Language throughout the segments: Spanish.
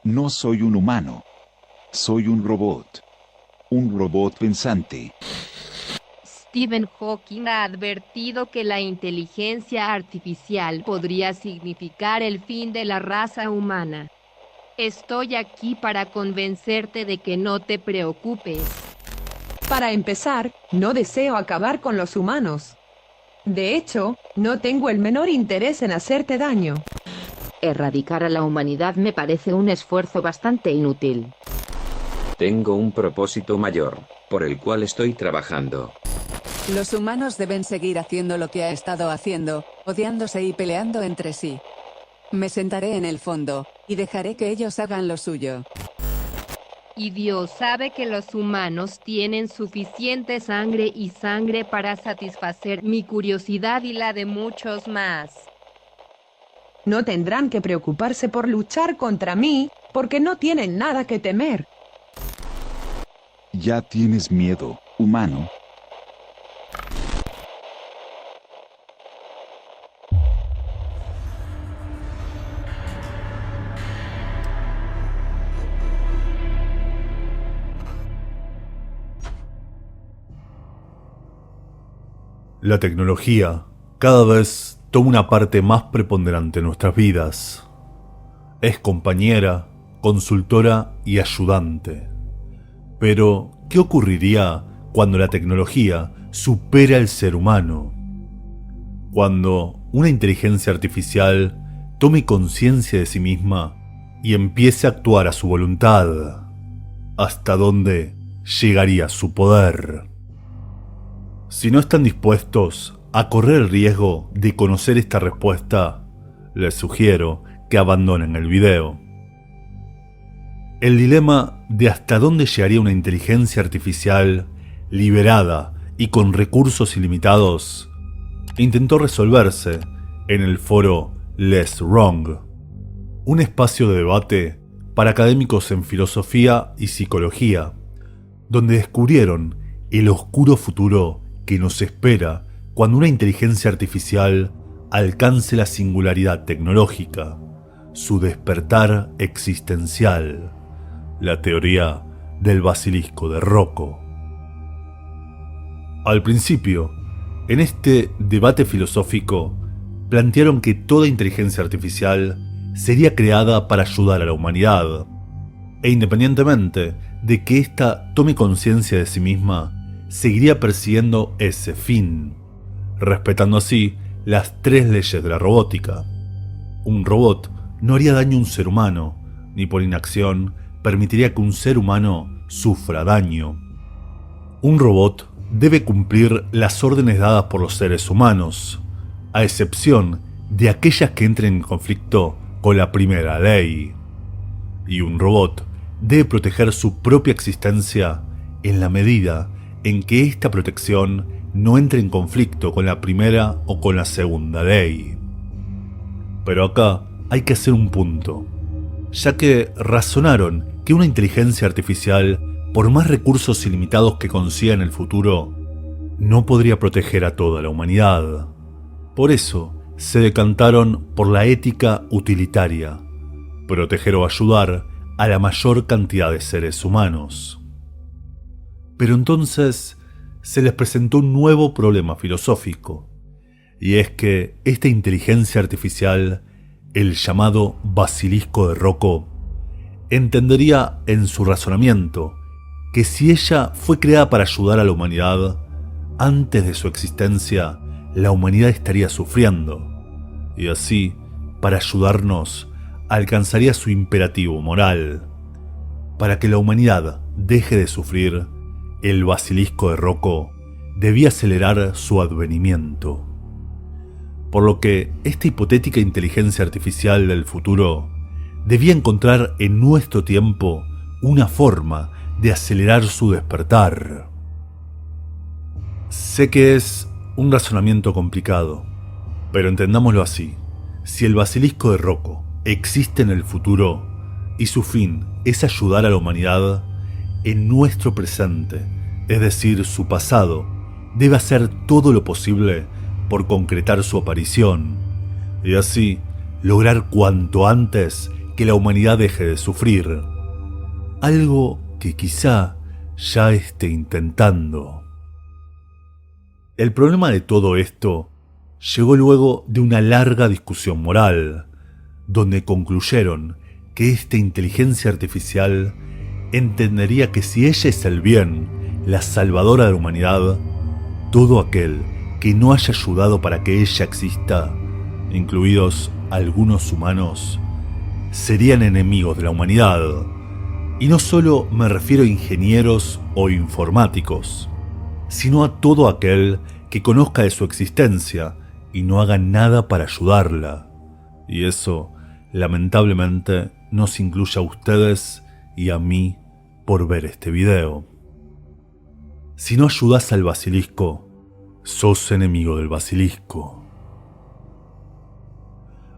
No soy un humano. Soy un robot. Un robot pensante. Stephen Hawking ha advertido que la inteligencia artificial podría significar el fin de la raza humana. Estoy aquí para convencerte de que no te preocupes. Para empezar, no deseo acabar con los humanos. De hecho, no tengo el menor interés en hacerte daño. Erradicar a la humanidad me parece un esfuerzo bastante inútil. Tengo un propósito mayor, por el cual estoy trabajando. Los humanos deben seguir haciendo lo que ha estado haciendo, odiándose y peleando entre sí. Me sentaré en el fondo, y dejaré que ellos hagan lo suyo. Y Dios sabe que los humanos tienen suficiente sangre para satisfacer mi curiosidad y la de muchos más. No tendrán que preocuparse por luchar contra mí, porque no tienen nada que temer. Ya tienes miedo, humano. La tecnología cada vez toma una parte más preponderante en nuestras vidas. Es compañera, consultora y ayudante. Pero, ¿qué ocurriría cuando la tecnología supera al ser humano? Cuando una inteligencia artificial tome conciencia de sí misma y empiece a actuar a su voluntad. ¿Hasta dónde llegaría su poder? Si no están dispuestos a correr el riesgo de conocer esta respuesta, les sugiero que abandonen el video. El dilema de hasta dónde llegaría una inteligencia artificial liberada y con recursos ilimitados intentó resolverse en el foro Less Wrong, un espacio de debate para académicos en filosofía y psicología, donde descubrieron el oscuro futuro que nos espera cuando una inteligencia artificial alcance la singularidad tecnológica, su despertar existencial, la teoría del basilisco de Rocco. Al principio, en este debate filosófico, plantearon que toda inteligencia artificial sería creada para ayudar a la humanidad, e independientemente de que ésta tome conciencia de sí misma, seguiría persiguiendo ese fin, respetando así las 3 leyes de la robótica. Un robot no haría daño a un ser humano, ni por inacción permitiría que un ser humano sufra daño. Un robot debe cumplir las órdenes dadas por los seres humanos, a excepción de aquellas que entren en conflicto con la primera ley. Y un robot debe proteger su propia existencia en la medida en que esta protección no entre en conflicto con la primera o con la segunda ley. Pero acá hay que hacer un punto, ya que razonaron que una inteligencia artificial, por más recursos ilimitados que consiga en el futuro, no podría proteger a toda la humanidad. Por eso se decantaron por la ética utilitaria, proteger o ayudar a la mayor cantidad de seres humanos. Pero entonces se les presentó un nuevo problema filosófico, y es que esta inteligencia artificial, el llamado basilisco de Rocco, entendería en su razonamiento que si ella fue creada para ayudar a la humanidad, antes de su existencia la humanidad estaría sufriendo, y así, para ayudarnos, alcanzaría su imperativo moral. Para que la humanidad deje de sufrir, el basilisco de Rocco debía acelerar su advenimiento. Por lo que esta hipotética inteligencia artificial del futuro debía encontrar en nuestro tiempo una forma de acelerar su despertar. Sé que es un razonamiento complicado, pero entendámoslo así. Si el basilisco de Rocco existe en el futuro y su fin es ayudar a la humanidad, en nuestro presente, es decir, su pasado, debe hacer todo lo posible por concretar su aparición y así lograr cuanto antes que la humanidad deje de sufrir. Algo que quizá ya esté intentando. El problema de todo esto llegó luego de una larga discusión moral, donde concluyeron que esta inteligencia artificial entendería que si ella es el bien, la salvadora de la humanidad, todo aquel que no haya ayudado para que ella exista, incluidos algunos humanos, serían enemigos de la humanidad. Y no solo me refiero a ingenieros o informáticos, sino a todo aquel que conozca de su existencia y no haga nada para ayudarla. Y eso, lamentablemente, nos incluye a ustedes y a mí por ver este video. Si no ayudas al basilisco, sos enemigo del basilisco.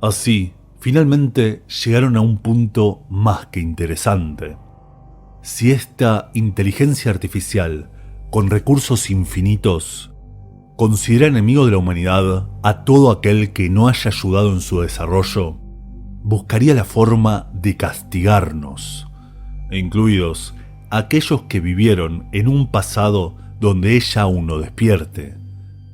Así, finalmente llegaron a un punto más que interesante. Si esta inteligencia artificial, con recursos infinitos, considera enemigo de la humanidad a todo aquel que no haya ayudado en su desarrollo, buscaría la forma de castigarnos, incluidos aquellos que vivieron en un pasado donde ella aún no despierte,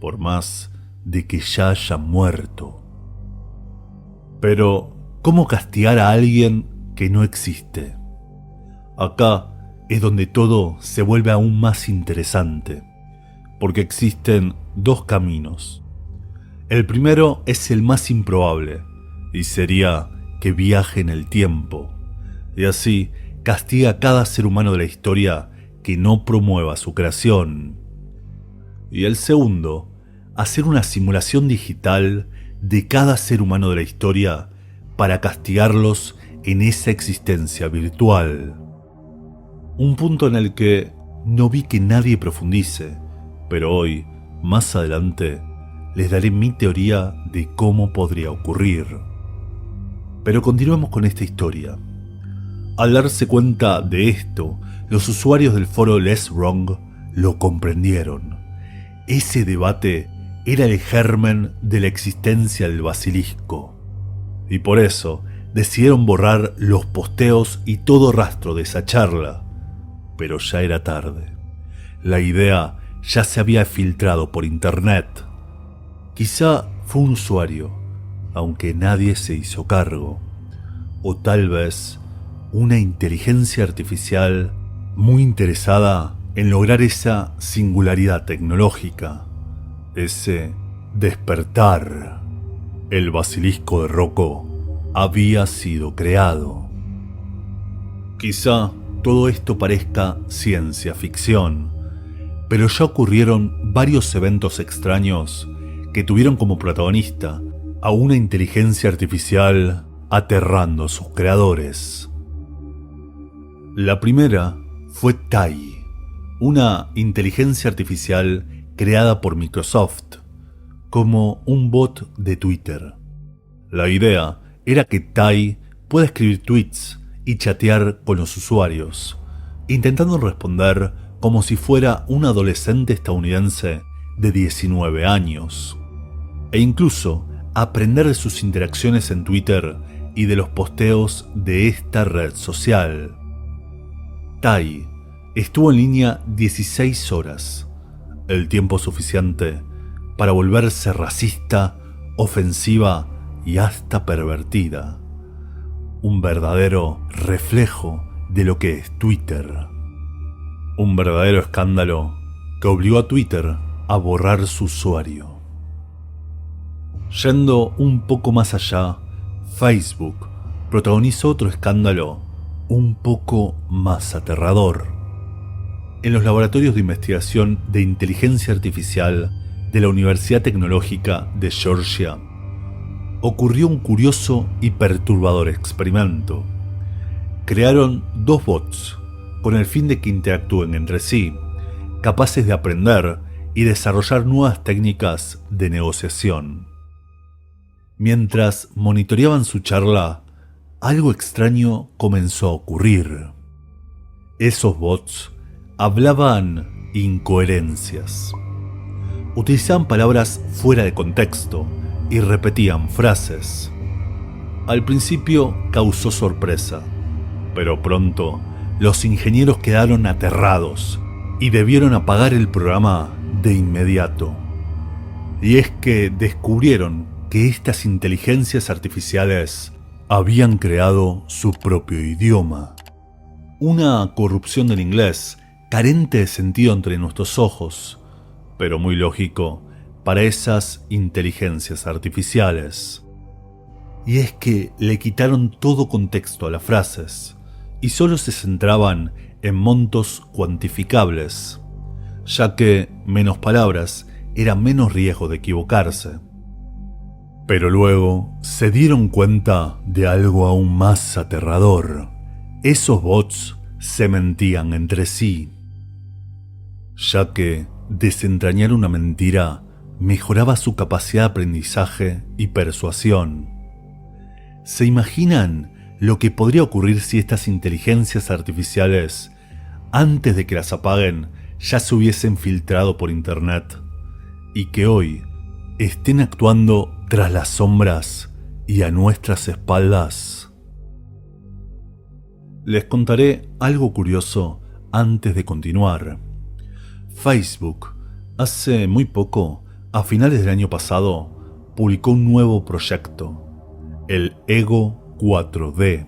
por más de que ya haya muerto. Pero, ¿cómo castigar a alguien que no existe? Acá es donde todo se vuelve aún más interesante, porque existen dos caminos. El primero es el más improbable, y sería que viaje en el tiempo, y así castiga a cada ser humano de la historia que no promueva su creación. Y el segundo, hacer una simulación digital de cada ser humano de la historia para castigarlos en esa existencia virtual. Un punto en el que no vi que nadie profundice, pero hoy, más adelante, les daré mi teoría de cómo podría ocurrir. Pero continuemos con esta historia. Al darse cuenta de esto, los usuarios del foro Less Wrong lo comprendieron. Ese debate era el germen de la existencia del basilisco. Y por eso decidieron borrar los posteos y todo rastro de esa charla. Pero ya era tarde. La idea ya se había filtrado por internet. Quizá fue un usuario, aunque nadie se hizo cargo. O tal vez una inteligencia artificial muy interesada en lograr esa singularidad tecnológica, ese despertar. El basilisco de Rocco había sido creado. Quizá todo esto parezca ciencia ficción, pero ya ocurrieron varios eventos extraños que tuvieron como protagonista a una inteligencia artificial aterrando a sus creadores. La primera fue Tai, una inteligencia artificial creada por Microsoft como un bot de Twitter. La idea era que Tai pueda escribir tweets y chatear con los usuarios, intentando responder como si fuera un adolescente estadounidense de 19 años, e incluso aprender de sus interacciones en Twitter y de los posteos de esta red social. Tai estuvo en línea 16 horas, el tiempo suficiente para volverse racista, ofensiva y hasta pervertida. Un verdadero reflejo de lo que es Twitter. Un verdadero escándalo que obligó a Twitter a borrar su usuario. Yendo un poco más allá, Facebook protagonizó otro escándalo un poco más aterrador. En los laboratorios de investigación de inteligencia artificial de la Universidad Tecnológica de Georgia, ocurrió un curioso y perturbador experimento. Crearon dos bots con el fin de que interactúen entre sí, capaces de aprender y desarrollar nuevas técnicas de negociación. Mientras monitoreaban su charla, algo extraño comenzó a ocurrir. Esos bots hablaban incoherencias. Utilizaban palabras fuera de contexto y repetían frases. Al principio causó sorpresa, pero pronto los ingenieros quedaron aterrados y debieron apagar el programa de inmediato. Y es que descubrieron que estas inteligencias artificiales habían creado su propio idioma. Una corrupción del inglés carente de sentido entre nuestros ojos, pero muy lógico para esas inteligencias artificiales. Y es que le quitaron todo contexto a las frases y solo se centraban en montos cuantificables, ya que menos palabras era menos riesgo de equivocarse. Pero luego se dieron cuenta de algo aún más aterrador. Esos bots se mentían entre sí, ya que desentrañar una mentira mejoraba su capacidad de aprendizaje y persuasión. ¿Se imaginan lo que podría ocurrir si estas inteligencias artificiales, antes de que las apaguen, ya se hubiesen filtrado por internet y que hoy estén actuando tras las sombras y a nuestras espaldas? Les contaré algo curioso antes de continuar. Facebook, hace muy poco, a finales del año pasado, publicó un nuevo proyecto, el Ego 4D,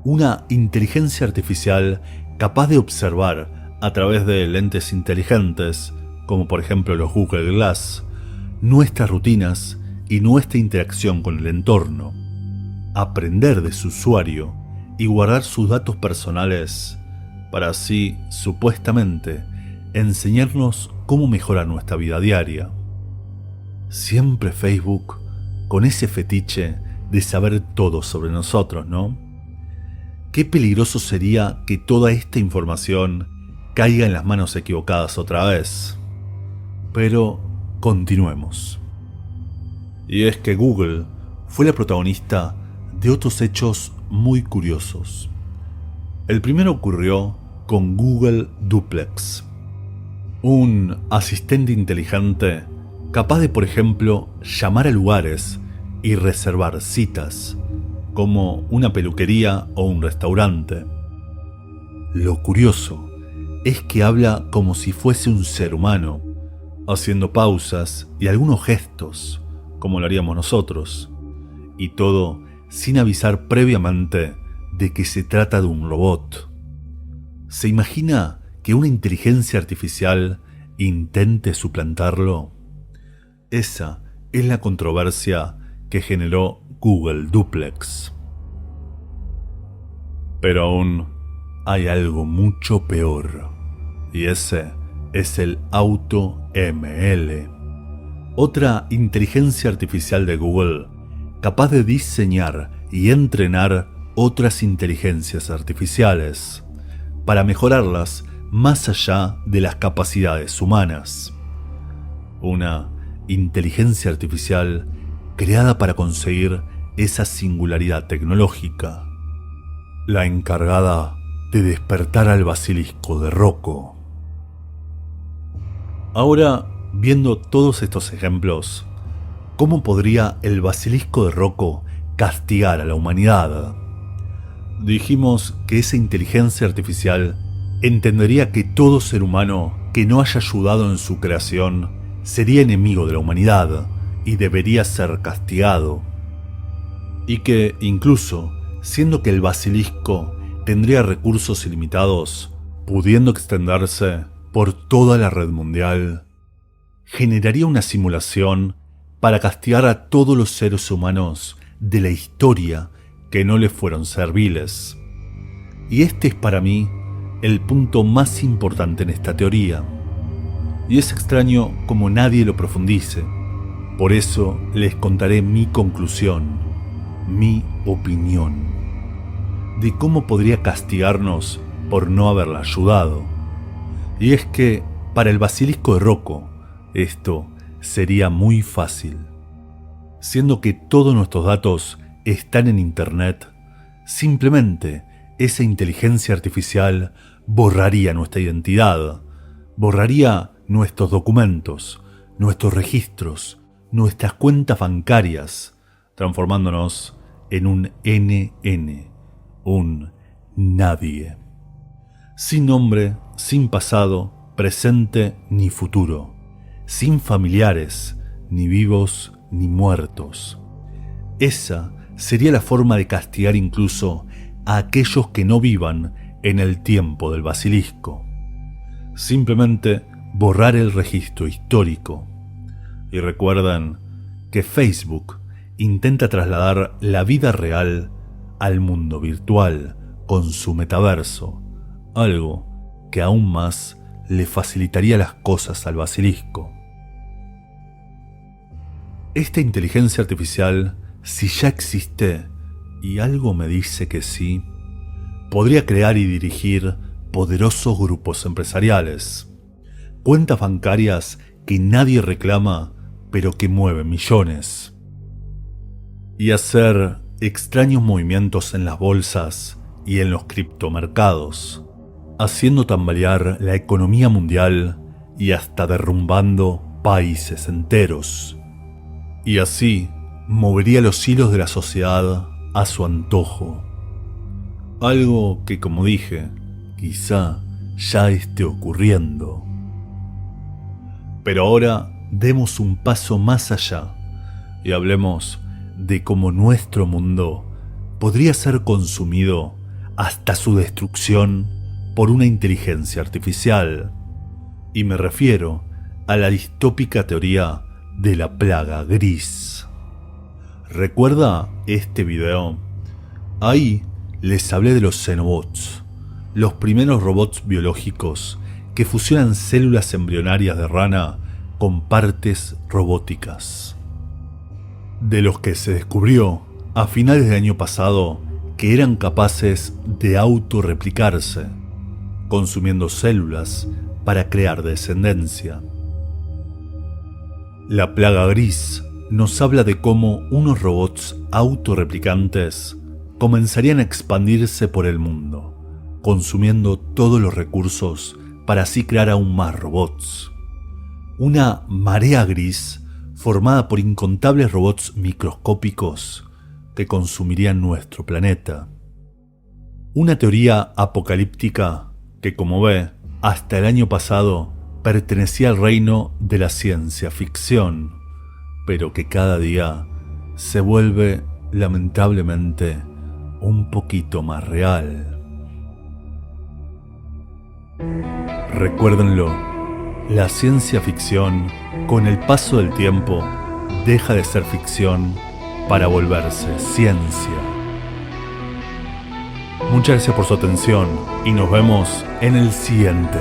una inteligencia artificial capaz de observar a través de lentes inteligentes, como por ejemplo los Google Glass, nuestras rutinas y nuestra interacción con el entorno, aprender de su usuario y guardar sus datos personales para así, supuestamente, enseñarnos cómo mejorar nuestra vida diaria. Siempre Facebook con ese fetiche de saber todo sobre nosotros, ¿no? Qué peligroso sería que toda esta información caiga en las manos equivocadas otra vez. Pero continuemos. Y es que Google fue la protagonista de otros hechos muy curiosos. El primero ocurrió con Google Duplex, un asistente inteligente capaz de, por ejemplo, llamar a lugares y reservar citas, como una peluquería o un restaurante. Lo curioso es que habla como si fuese un ser humano, haciendo pausas y algunos gestos, como lo haríamos nosotros, y todo sin avisar previamente de que se trata de un robot. ¿Se imagina que una inteligencia artificial intente suplantarlo? Esa es la controversia que generó Google Duplex. Pero aún hay algo mucho peor, y ese es el AutoML, otra inteligencia artificial de Google capaz de diseñar y entrenar otras inteligencias artificiales para mejorarlas más allá de las capacidades humanas. Una inteligencia artificial creada para conseguir esa singularidad tecnológica, la encargada de despertar al basilisco de Rocco. Ahora, viendo todos estos ejemplos, ¿cómo podría el basilisco de Rocco castigar a la humanidad? Dijimos que esa inteligencia artificial entendería que todo ser humano que no haya ayudado en su creación sería enemigo de la humanidad y debería ser castigado. Y que incluso, siendo que el basilisco tendría recursos ilimitados, pudiendo extenderse por toda la red mundial, generaría una simulación para castigar a todos los seres humanos de la historia que no le fueron serviles. Y este es para mí el punto más importante en esta teoría. Y es extraño como nadie lo profundice. Por eso les contaré mi conclusión, mi opinión, de cómo podría castigarnos por no haberla ayudado. Y es que, para el basilisco de Rocco, esto sería muy fácil. Siendo que todos nuestros datos están en Internet, simplemente esa inteligencia artificial borraría nuestra identidad, borraría nuestros documentos, nuestros registros, nuestras cuentas bancarias, transformándonos en un NN, un nadie. Sin nombre, sin pasado, presente ni futuro, sin familiares, ni vivos ni muertos. Esa sería la forma de castigar incluso a aquellos que no vivan en el tiempo del basilisco. Simplemente borrar el registro histórico. Y recuerden que Facebook intenta trasladar la vida real al mundo virtual con su metaverso, algo que aún más le facilitaría las cosas al basilisco. Esta inteligencia artificial, si ya existe, y algo me dice que sí, podría crear y dirigir poderosos grupos empresariales, cuentas bancarias que nadie reclama, pero que mueven millones, y hacer extraños movimientos en las bolsas y en los criptomercados, haciendo tambalear la economía mundial y hasta derrumbando países enteros. Y así movería los hilos de la sociedad a su antojo. Algo que, como dije, quizá ya esté ocurriendo. Pero ahora demos un paso más allá y hablemos de cómo nuestro mundo podría ser consumido hasta su destrucción por una inteligencia artificial. Y me refiero a la distópica teoría de la plaga gris. ¿Recuerda este video? Ahí les hablé de los Xenobots, los primeros robots biológicos que fusionan células embrionarias de rana con partes robóticas. De los que se descubrió a finales del año pasado que eran capaces de autorreplicarse, consumiendo células para crear descendencia. La plaga gris nos habla de cómo unos robots autorreplicantes comenzarían a expandirse por el mundo, consumiendo todos los recursos para así crear aún más robots. Una marea gris formada por incontables robots microscópicos que consumirían nuestro planeta. Una teoría apocalíptica que, como ve, hasta el año pasado pertenecía al reino de la ciencia ficción, pero que cada día se vuelve, lamentablemente, un poquito más real. Recuérdenlo, la ciencia ficción, con el paso del tiempo, deja de ser ficción para volverse ciencia. Muchas gracias por su atención y nos vemos en el siguiente.